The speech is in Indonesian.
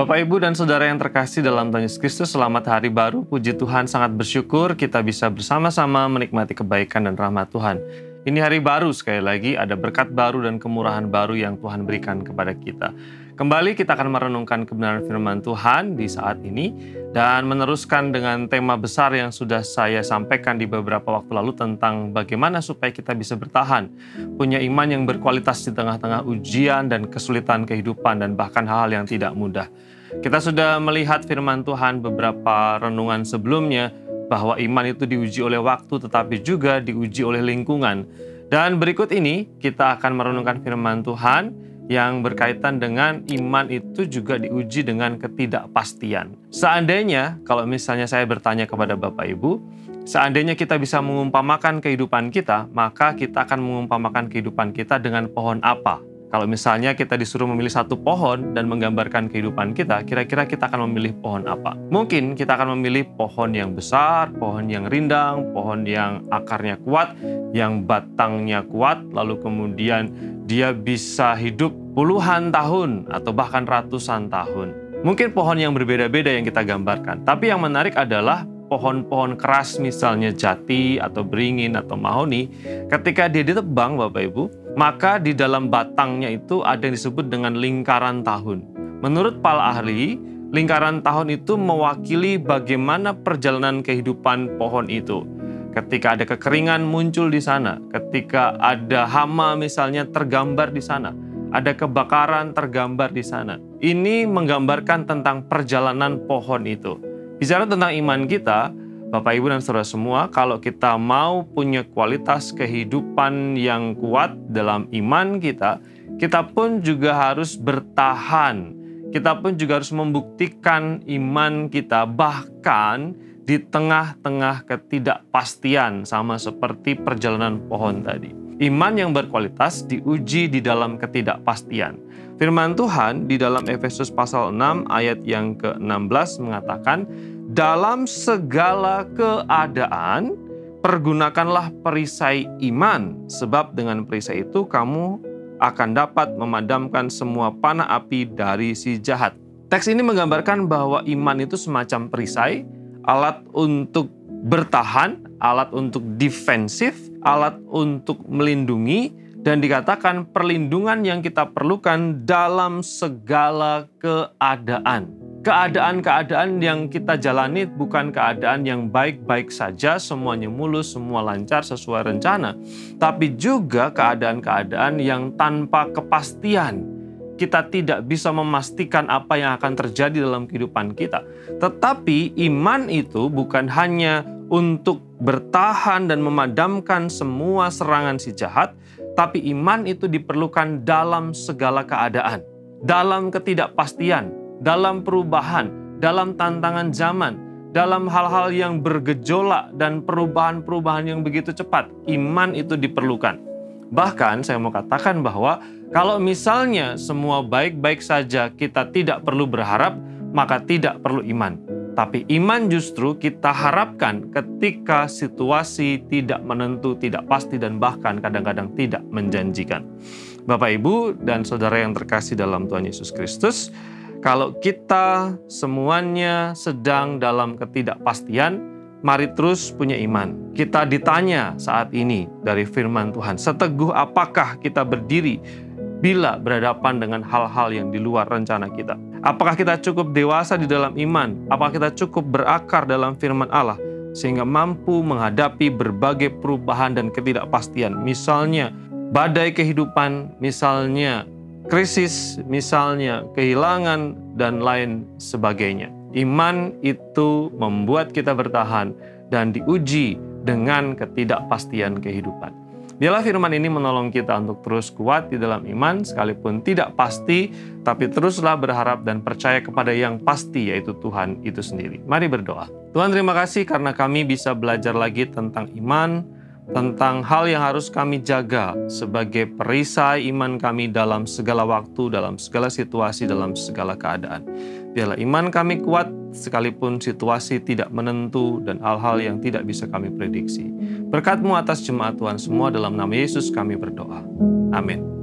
Bapak, Ibu, dan Saudara yang terkasih dalam Tuhan Yesus Kristus, selamat hari baru. Puji Tuhan, sangat bersyukur kita bisa bersama-sama menikmati kebaikan dan rahmat Tuhan. Ini hari baru, sekali lagi ada berkat baru dan kemurahan baru yang Tuhan berikan kepada kita. Kembali kita akan merenungkan kebenaran firman Tuhan di saat ini dan meneruskan dengan tema besar yang sudah saya sampaikan di beberapa waktu lalu tentang bagaimana supaya kita bisa bertahan, punya iman yang berkualitas di tengah-tengah ujian dan kesulitan kehidupan dan bahkan hal-hal yang tidak mudah. Kita sudah melihat firman Tuhan beberapa renungan sebelumnya bahwa iman itu diuji oleh waktu tetapi juga diuji oleh lingkungan. Dan berikut ini kita akan merenungkan firman Tuhan yang berkaitan dengan iman itu juga diuji dengan ketidakpastian. Seandainya, kalau misalnya saya bertanya kepada Bapak Ibu, seandainya kita bisa mengumpamakan kehidupan kita, maka kita akan mengumpamakan kehidupan kita dengan pohon apa? Kalau misalnya kita disuruh memilih satu pohon dan menggambarkan kehidupan kita, kira-kira kita akan memilih pohon apa? Mungkin kita akan memilih pohon yang besar, pohon yang rindang, pohon yang akarnya kuat, yang batangnya kuat, lalu kemudian dia bisa hidup puluhan tahun atau bahkan ratusan tahun. Mungkin pohon yang berbeda-beda yang kita gambarkan. Tapi yang menarik adalah pohon-pohon keras misalnya jati atau beringin atau mahoni, ketika dia ditebang Bapak Ibu, maka di dalam batangnya itu ada yang disebut dengan lingkaran tahun. Menurut para ahli, lingkaran tahun itu mewakili bagaimana perjalanan kehidupan pohon itu. Ketika ada kekeringan muncul di sana, ketika ada hama misalnya tergambar di sana, ada kebakaran tergambar di sana. Ini menggambarkan tentang perjalanan pohon itu. Bicara tentang iman kita, Bapak, Ibu, dan Saudara semua, kalau kita mau punya kualitas kehidupan yang kuat dalam iman kita, kita pun juga harus bertahan. Kita pun juga harus membuktikan iman kita, bahkan di tengah-tengah ketidakpastian, sama seperti perjalanan pohon tadi. Iman yang berkualitas diuji di dalam ketidakpastian. Firman Tuhan di dalam Efesus pasal 6 ayat yang ke-16 mengatakan, dalam segala keadaan, pergunakanlah perisai iman, sebab dengan perisai itu kamu akan dapat memadamkan semua panah api dari si jahat. Teks ini menggambarkan bahwa iman itu semacam perisai, alat untuk bertahan, alat untuk defensif, alat untuk melindungi, dan dikatakan perlindungan yang kita perlukan dalam segala keadaan. Keadaan-keadaan yang kita jalani bukan keadaan yang baik-baik saja, semuanya mulus, semua lancar sesuai rencana. Tapi juga keadaan-keadaan yang tanpa kepastian. Kita tidak bisa memastikan apa yang akan terjadi dalam kehidupan kita. Tetapi iman itu bukan hanya untuk bertahan dan memadamkan semua serangan si jahat, tapi iman itu diperlukan dalam segala keadaan. Dalam ketidakpastian, dalam perubahan, dalam tantangan zaman, dalam hal-hal yang bergejolak dan perubahan-perubahan yang begitu cepat, iman itu diperlukan. Bahkan saya mau katakan bahwa kalau misalnya semua baik-baik saja kita tidak perlu berharap, maka tidak perlu iman. Tapi iman justru kita harapkan ketika situasi tidak menentu, tidak pasti, dan bahkan kadang-kadang tidak menjanjikan. Bapak, Ibu, dan Saudara yang terkasih dalam Tuhan Yesus Kristus, kalau kita semuanya sedang dalam ketidakpastian, mari terus punya iman. Kita ditanya saat ini dari firman Tuhan, seteguh apakah kita berdiri bila berhadapan dengan hal-hal yang di luar rencana kita? Apakah kita cukup dewasa di dalam iman? Apakah kita cukup berakar dalam firman Allah sehingga mampu menghadapi berbagai perubahan dan ketidakpastian? Misalnya badai kehidupan, misalnya krisis, misalnya kehilangan, dan lain sebagainya. Iman itu membuat kita bertahan dan diuji dengan ketidakpastian kehidupan. Biarlah firman ini menolong kita untuk terus kuat di dalam iman, sekalipun tidak pasti, tapi teruslah berharap dan percaya kepada yang pasti, yaitu Tuhan itu sendiri. Mari berdoa. Tuhan, terima kasih karena kami bisa belajar lagi tentang iman, tentang hal yang harus kami jaga sebagai perisai iman kami dalam segala waktu, dalam segala situasi, dalam segala keadaan. Biarlah iman kami kuat sekalipun situasi tidak menentu dan hal-hal yang tidak bisa kami prediksi. Berkat-Mu atas jemaat Tuhan semua, dalam nama Yesus kami berdoa. Amin.